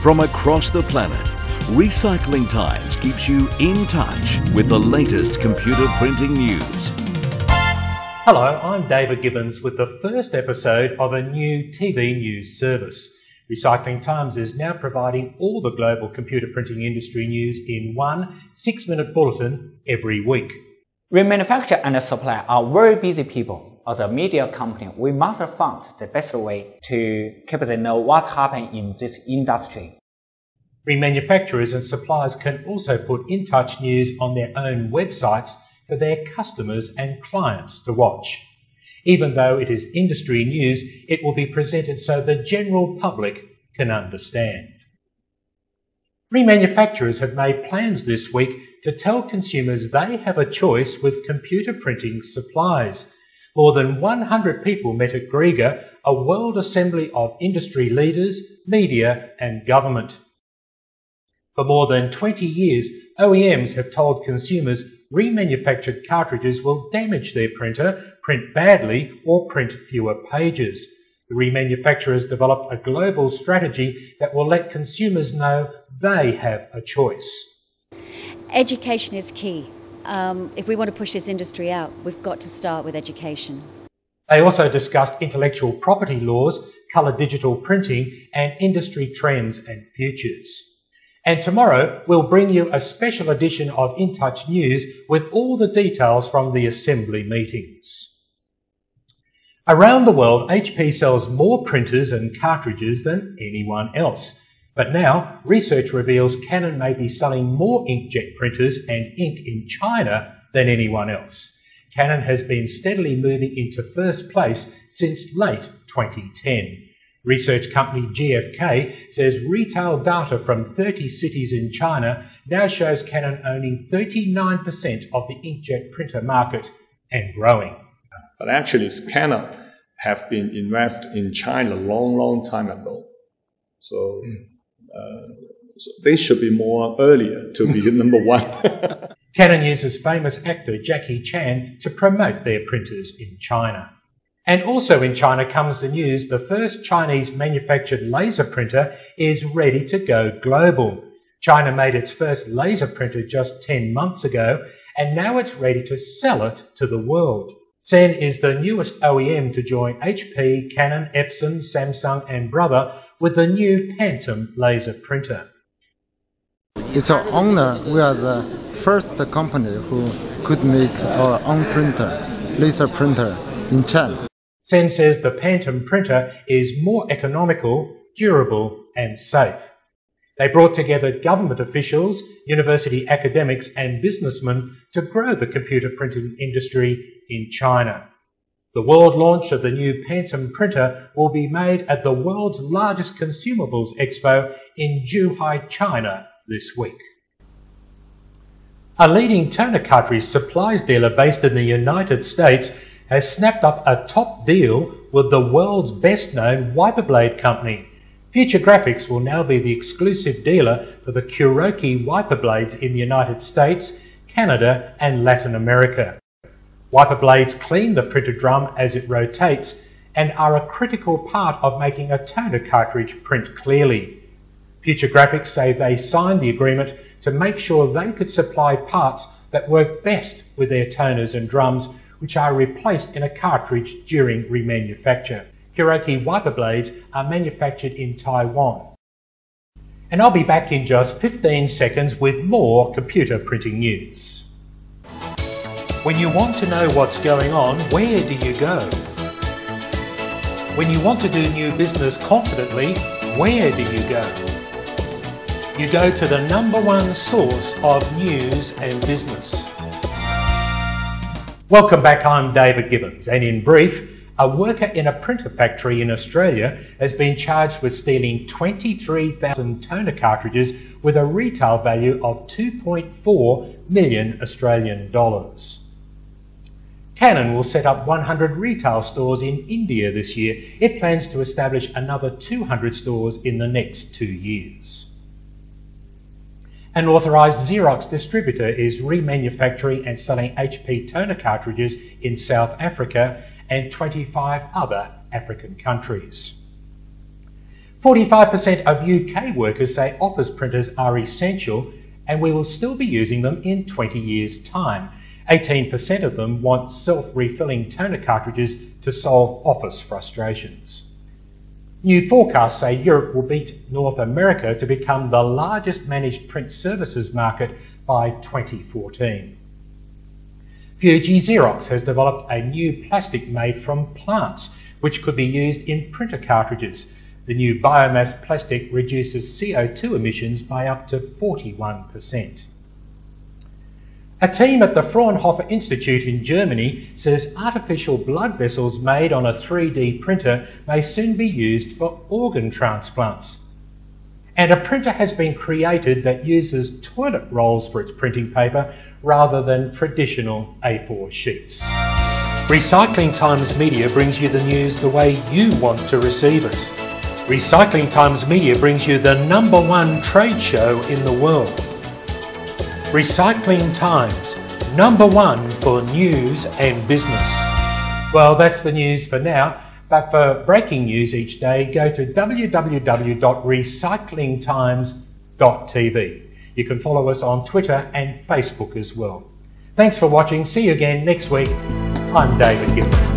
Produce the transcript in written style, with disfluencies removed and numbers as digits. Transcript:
From across the planet, Recycling Times keeps you in touch with the latest computer printing news. Hello, I'm David Gibbons with the first episode of a new TV news service. Recycling Times is now providing all the global computer printing industry news in one 6-minute bulletin every week. Remanufacture and supply are very busy people. As a media company, we must have found the best way to keep them know what's happening in this industry. Remanufacturers and suppliers can also put inTouch news on their own websites for their customers and clients to watch. Even though it is industry news, it will be presented so the general public can understand. Remanufacturers have made plans this week to tell consumers they have a choice with computer printing supplies. More than 100 people met at GRIGA, a world assembly of industry leaders, media and government. For more than 20 years, OEMs have told consumers remanufactured cartridges will damage their printer, print badly or print fewer pages. The remanufacturers developed a global strategy that will let consumers know they have a choice. Education is key. If we want to push this industry out, we've got to start with education. They also discussed intellectual property laws, colour digital printing and industry trends and futures. And tomorrow we'll bring you a special edition of inTouch News with all the details from the assembly meetings. Around the world, HP sells more printers and cartridges than anyone else. But now, research reveals Canon may be selling more inkjet printers and ink in China than anyone else. Canon has been steadily moving into first place since late 2010. Research company GfK says retail data from 30 cities in China now shows Canon owning 39% of the inkjet printer market and growing. But actually, Canon have been invested in China a long time ago. So they should be more earlier to be number one. Canon uses famous actor Jackie Chan to promote their printers in China. And also in China comes the news the first Chinese manufactured laser printer is ready to go global. China made its first laser printer just 10 months ago, and now it's ready to sell it to the world. Sen is the newest OEM to join HP, Canon, Epson, Samsung and Brother with the new Phantom laser printer. It's our honor. We are the first company who could make our own printer, laser printer in China. Sen says the Phantom printer is more economical, durable and safe. They brought together government officials, university academics and businessmen to grow the computer printing industry in China. The world launch of the new Phantom printer will be made at the world's largest consumables expo in Zhuhai, China this week. A leading toner cartridge supplies dealer based in the United States has snapped up a top deal with the world's best-known wiper blade company. Future Graphics will now be the exclusive dealer for the Kuroki wiper blades in the United States, Canada and Latin America. Wiper blades clean the printer drum as it rotates and are a critical part of making a toner cartridge print clearly. Future Graphics say they signed the agreement to make sure they could supply parts that work best with their toners and drums, which are replaced in a cartridge during remanufacture. Kuroki wiper blades are manufactured in Taiwan. And I'll be back in just 15 seconds with more computer printing news. When you want to know what's going on, where do you go? When you want to do new business confidently, where do you go? You go to the #1 source of news and business. Welcome back, I'm David Gibbons, and in brief, a worker in a printer factory in Australia has been charged with stealing 23,000 toner cartridges with a retail value of 2.4 million Australian dollars. Canon will set up 100 retail stores in India this year. It plans to establish another 200 stores in the next 2 years. An authorised Xerox distributor is remanufacturing and selling HP toner cartridges in South Africa and 25 other African countries. 45% of UK workers say office printers are essential, and we will still be using them in 20 years' time. 18% of them want self-refilling toner cartridges to solve office frustrations. New forecasts say Europe will beat North America to become the largest managed print services market by 2014. Fuji Xerox has developed a new plastic made from plants, which could be used in printer cartridges. The new biomass plastic reduces CO2 emissions by up to 41%. A team at the Fraunhofer Institute in Germany says artificial blood vessels made on a 3D printer may soon be used for organ transplants. And a printer has been created that uses toilet rolls for its printing paper rather than traditional A4 sheets. Recycling Times Media brings you the news the way you want to receive it. Recycling Times Media brings you the #1 trade show in the world. Recycling Times, #1 for news and business. Well, that's the news for now, but for breaking news each day, go to www.recyclingtimes.tv. You can follow us on Twitter and Facebook as well. Thanks for watching. See you again next week. I'm David Gibbons.